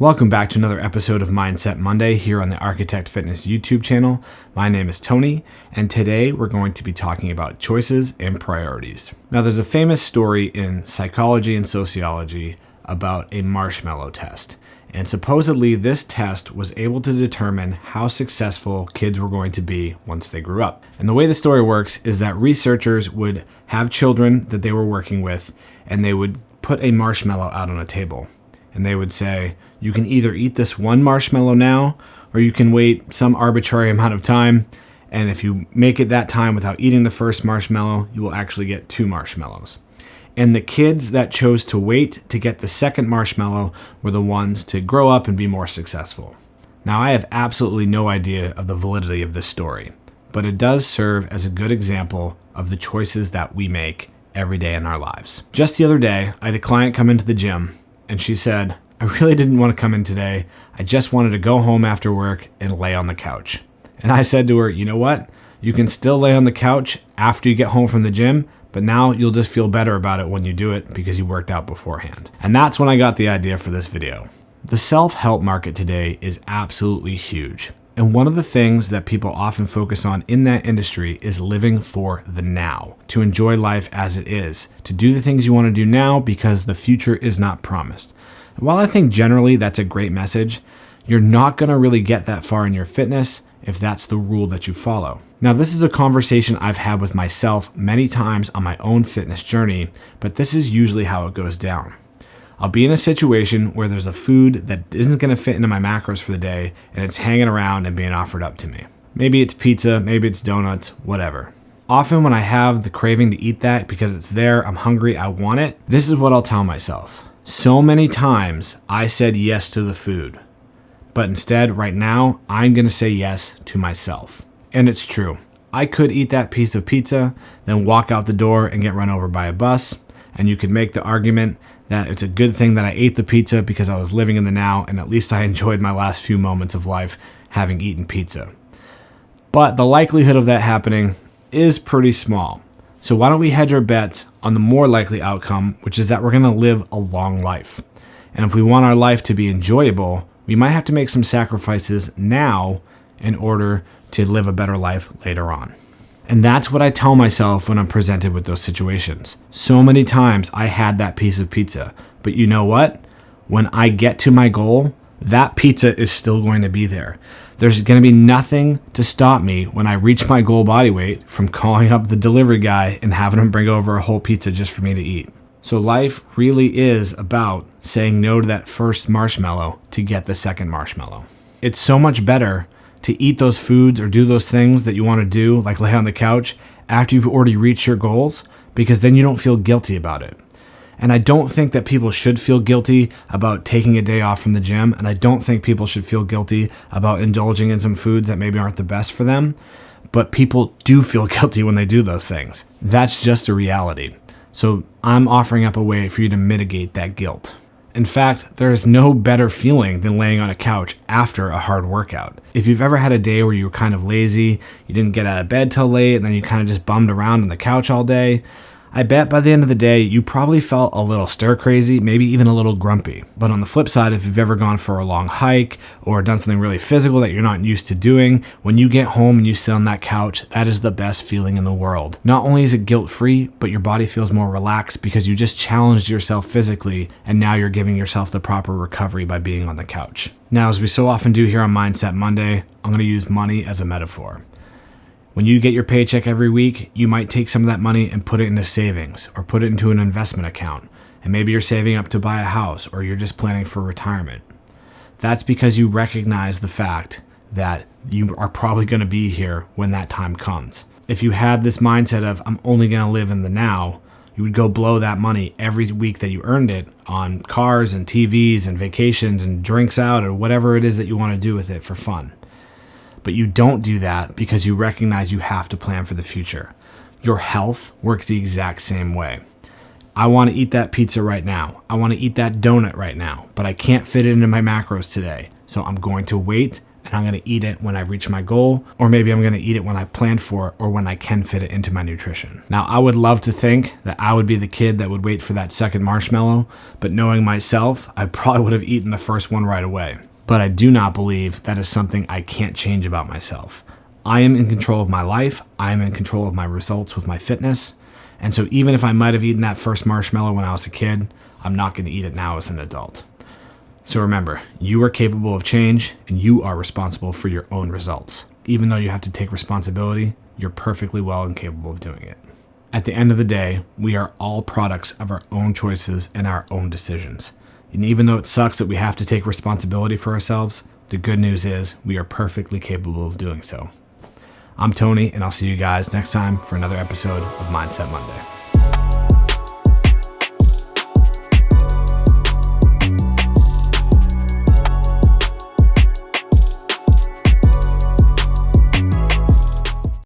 Welcome back to another episode of Mindset Monday here on the Arkitect Fitness YouTube channel. My name is Tony, and today we're going to be talking about choices and priorities. Now, there's a famous story in psychology and sociology about a marshmallow test. And supposedly this test was able to determine how successful kids were going to be once they grew up. And the way the story works is that researchers would have children that they were working with, and they would put a marshmallow out on a table. And they would say, you can either eat this one marshmallow now, or you can wait some arbitrary amount of time. And if you make it that time without eating the first marshmallow, you will actually get 2 marshmallows. And the kids that chose to wait to get the second marshmallow were the ones to grow up and be more successful. Now, I have absolutely no idea of the validity of this story, but it does serve as a good example of the choices that we make every day in our lives. Just the other day, I had a client come into the gym, and she said, I really didn't want to come in today. I just wanted to go home after work and lay on the couch. And I said to her, you know what? You can still lay on the couch after you get home from the gym, but now you'll just feel better about it when you do it because you worked out beforehand. And that's when I got the idea for this video. The self-help market today is absolutely huge. And one of the things that people often focus on in that industry is living for the now, to enjoy life as it is, to do the things you want to do now because the future is not promised. And while I think generally that's a great message, you're not going to really get that far in your fitness if that's the rule that you follow. Now, this is a conversation I've had with myself many times on my own fitness journey, but this is usually how it goes down. I'll be in a situation where there's a food that isn't going to fit into my macros for the day, and it's hanging around and being offered up to me. Maybe it's pizza, maybe it's donuts, whatever. Often when I have the craving to eat that because it's there, I'm hungry, I want it, this is what I'll tell myself. So many times I said yes to the food, but instead right now I'm going to say yes to myself. And it's true. I could eat that piece of pizza, then walk out the door and get run over by a bus. And you could make the argument that it's a good thing that I ate the pizza because I was living in the now and at least I enjoyed my last few moments of life having eaten pizza. But the likelihood of that happening is pretty small. So why don't we hedge our bets on the more likely outcome, which is that we're going to live a long life. And if we want our life to be enjoyable, we might have to make some sacrifices now in order to live a better life later on. And that's what I tell myself when I'm presented with those situations. So many times I had that piece of pizza, but you know what? When I get to my goal, that pizza is still going to be there. There's going to be nothing to stop me when I reach my goal body weight from calling up the delivery guy and having him bring over a whole pizza just for me to eat. So life really is about saying no to that first marshmallow to get the second marshmallow. It's so much better to eat those foods or do those things that you want to do, like lay on the couch, after you've already reached your goals, because then you don't feel guilty about it. And I don't think that people should feel guilty about taking a day off from the gym, and I don't think people should feel guilty about indulging in some foods that maybe aren't the best for them, but people do feel guilty when they do those things. That's just a reality. So I'm offering up a way for you to mitigate that guilt. In fact, there is no better feeling than laying on a couch after a hard workout. If you've ever had a day where you were kind of lazy, you didn't get out of bed till late, and then you kind of just bummed around on the couch all day, I bet by the end of the day, you probably felt a little stir crazy, maybe even a little grumpy. But on the flip side, if you've ever gone for a long hike or done something really physical that you're not used to doing, when you get home and you sit on that couch, that is the best feeling in the world. Not only is it guilt-free, but your body feels more relaxed because you just challenged yourself physically, and now you're giving yourself the proper recovery by being on the couch. Now, as we so often do here on Mindset Monday, I'm going to use money as a metaphor. When you get your paycheck every week, you might take some of that money and put it into savings or put it into an investment account. And maybe you're saving up to buy a house or you're just planning for retirement. That's because you recognize the fact that you are probably going to be here when that time comes. If you had this mindset of, I'm only going to live in the now, you would go blow that money every week that you earned it on cars and TVs and vacations and drinks out or whatever it is that you want to do with it for fun. But you don't do that because you recognize you have to plan for the future. Your health works the exact same way. I want to eat that pizza right now. I want to eat that donut right now, but I can't fit it into my macros today. So I'm going to wait and and I'm going to eat it when I reach my goal, or maybe I'm going to eat it when I planned for it or when I can fit it into my nutrition. Now, I would love to think that I would be the kid that would wait for that second marshmallow, but knowing myself, I probably would have eaten the first one right away. But I do not believe that is something I can't change about myself. I am in control of my life. I am in control of my results with my fitness. And so even if I might have eaten that first marshmallow when I was a kid, I'm not going to eat it now as an adult. So remember, you are capable of change and you are responsible for your own results. Even though you have to take responsibility, you're perfectly well and capable of doing it. At the end of the day, we are all products of our own choices and our own decisions. And even though it sucks that we have to take responsibility for ourselves, the good news is we are perfectly capable of doing so. I'm Tony, and I'll see you guys next time for another episode of Mindset Monday.